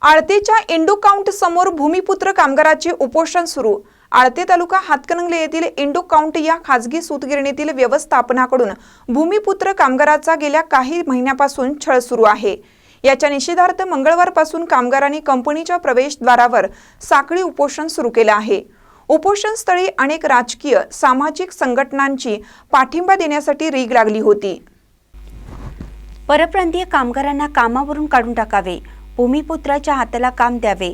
आळतेच्या Indo count समोर भूमिपुत्र कामगाराचे उपोषण सुरू। आळते तालुका हातकणंगले येथील इंडो काउंट या खाजगी सूतगिरणीतील व्यवस्थापनाकडून भूमिपुत्र कामगाराचा गेल्या काही महिन्यापासून छळ सुरू आहे। याच्या निषेधार्थ मंगळवारपासून कामगारांनी कंपनीच्या प्रवेशद्वारावर साखळी उपोषण सुरू केले आहे। उपोषणस्थळी अनेक राजकीय सामाजिक संघटनांची पाठिंबा देण्यासाठी रीघ लागली होती। परप्रांतीय कामगारांना कामावरून काढून टाकावे, भूमिपुत्राच्या हाताला काम द्यावे,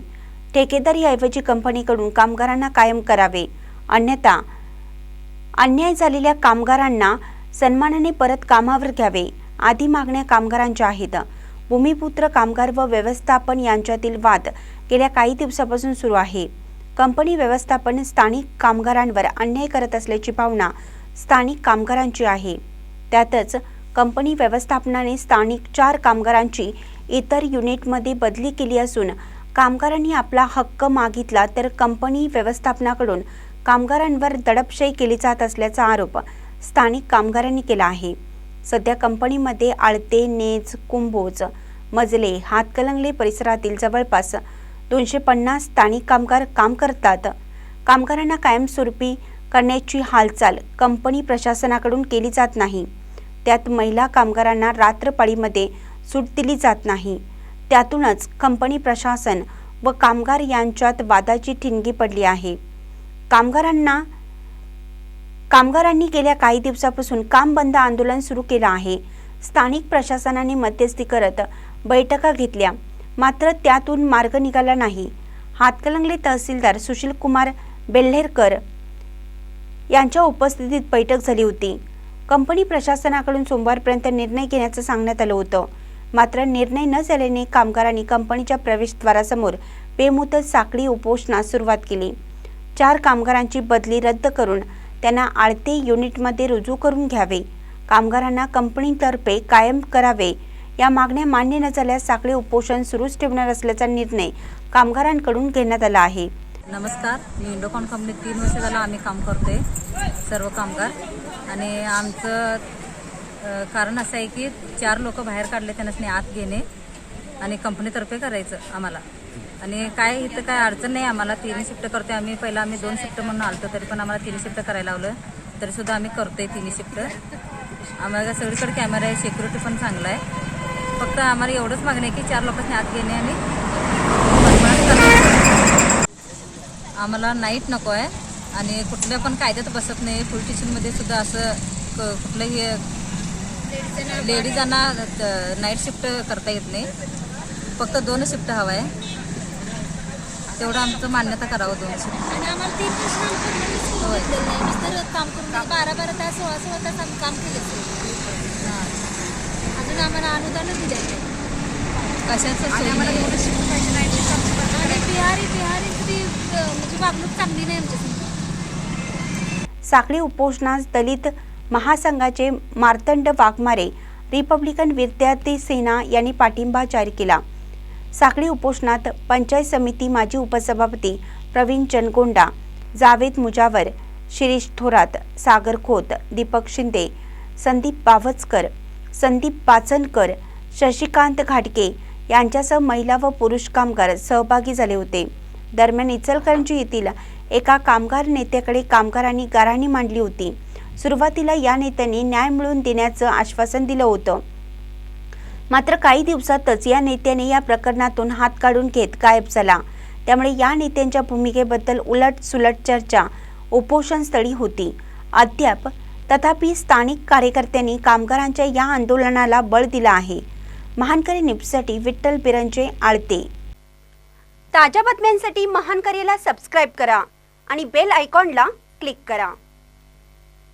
ठेकेदारीऐवजी कंपनीकडून कामगारांना कायम करावे, अन्यथा अन्याय झालेल्या कामगारांना सन्मानाने परत कामावर घ्यावे आदी मागण्या कामगारांच्या आहेत। भूमिपुत्र कामगार व व्यवस्थापन यांच्यातील वाद गेल्या काही दिवसांपासून सुरू आहे। कंपनी व्यवस्थापन स्थानिक कामगारांवर अन्याय करत असल्याची भावना स्थानिक कामगारांची आहे। त्यातच कंपनी व्यवस्थापनाने स्थानिक 4 कामगारांची इतर युनिटमध्ये बदली केली असून कामगारांनी आपला हक्क मागितला तर कंपनी व्यवस्थापनाकडून कामगारांवर दडपशाही केली जात असल्याचा आरोप स्थानिक कामगारांनी केला आहे। सध्या कंपनीमध्ये आळते, नेज, कुंभोज, मजले, हातकणंगले परिसरातील जवळपास 250 स्थानिक कामगार काम करतात। कामगारांना कायमस्वरूपी करण्याची हालचाल कंपनी प्रशासनाकडून केली जात नाही। त्यात महिला कामगारांना रात्रपाळीमध्ये सूट दिली जात नाही। त्यातूनच कंपनी प्रशासन व कामगार यांच्यात वादाची ठिणगी पडली आहे। कामगारांनी गेल्या काही दिवसांपासून काम बंद आंदोलन सुरू केलं आहे। स्थानिक प्रशासनाने मध्यस्थी करत बैठका घेतल्या, मात्र त्यातून मार्ग निघाला नाही। हातकणंगले तहसीलदार सुशील कुमार बेल्हेरकर यांच्या उपस्थितीत बैठक झाली होती। कंपनी प्रशासनाकडून सोमवारपर्यंत निर्णय घेण्याचं सांगण्यात आलं होतं, मात्र निर्णय न झाल्याने कामगारांनी कंपनीच्या प्रवेशद्वारासमोर बेमुदत साखळी उपोषणास सुरुवात केली। 4 कामगारांची बदली रद्द करून त्यांना आळते युनिटमध्ये रुजू करून घ्यावे, कामगारांना कंपनीतर्फे कायम करावे या मागण्या मान्य न झाल्यास साखळी उपोषण सुरूच ठेवणार असल्याचा निर्णय कामगारांकडून घेण्यात आला आहे। नमस्कार, मी इंडो काउंट कंपनीत 3 वर्ष झालं आम्ही काम करतोय सर्व कामगार। आणि आमचं कारण असं आहे की 4 लोक बाहेर काढले, त्यांना आत घेणे आणि कंपनीतर्फे करायचं आम्हाला। आणि काय इथं काय अडचण नाही, आम्हाला 3 शिफ्ट करतोय आम्ही। पहिला आम्ही 2 शिफ्ट म्हणून आलतो, तरी पण आम्हाला 3 शिफ्ट करायला लावलं, तरीसुद्धा आम्ही करतोय 3 शिफ्ट। आम्हाला सगळीकडे कॅमेरा आहे, सिक्युरिटी पण चांगला आहे। फक्त आम्हाला एवढंच मागणं आहे की 4 लोकांनी आत घेणे आणि आम्हाला नाईट नको आहे आणि कुठल्या पण कायद्यात बसत नाही। पोलीस स्टेशनमध्ये सुद्धा असं कुठलंही लेडीजांना नाईट शिफ्ट करता येत नाही, फक्त 2 शिफ्ट हवा आहे, तेवढं आमचं मान्यता करावं 2 शिफ्ट। आणि आम्हाला 3 वर्ष काम करून 12-12 तास 16-16 तास आम्ही काम केलं, अजून आम्हाला अनुदान दिलं नाही कशाचं। आणि बिहारीची म्हणजे वागणूक चांगली नाही आमच्यासाठी। साखळी उपोषणास दलित महासंघाचे मार्तंड वाघमारे, रिपब्लिकन विद्यार्थी सेना यांनी पाठिंबा जाहीर केला। साखळी उपोषणात पंचायत समिती माजी उपसभापती प्रवीण चनगोंडा, जावेद मुजावर, शिरीष थोरात, सागर खोत, दीपक शिंदे, संदीप बावचकर, संदीप पाचनकर, शशिकांत घाटके यांच्यासह महिला व पुरुष कामगार सहभागी झाले होते। दरम्यान इचलकरंजी येथील एका कामगार नेत्याकडे कामगारांनी गाऱ्हाणी मांडली होती। सुरुवातीला या नेत्यांनी न्याय मिळवून देण्याचं आश्वासन दिलं होतं, मात्र काही दिवसातच या नेत्याने या प्रकरणातून हात काढून घेत गायब झाला। त्यामुळे या नेत्यांच्या भूमिकेबद्दल उलट-सुलट चर्चा उपोषणस्थळी होती अद्याप। तथापि स्थानिक कार्यकर्त्यांनी कामगारांच्या या आंदोलनाला बळ दिलं आहे। महानकरी न्यूजसाठी विठ्ठल बिरंजे, आळते। ताज्या बातम्यांसाठी महानकरीला सबस्क्राईब करा आणि बेल आयकॉनला क्लिक करा।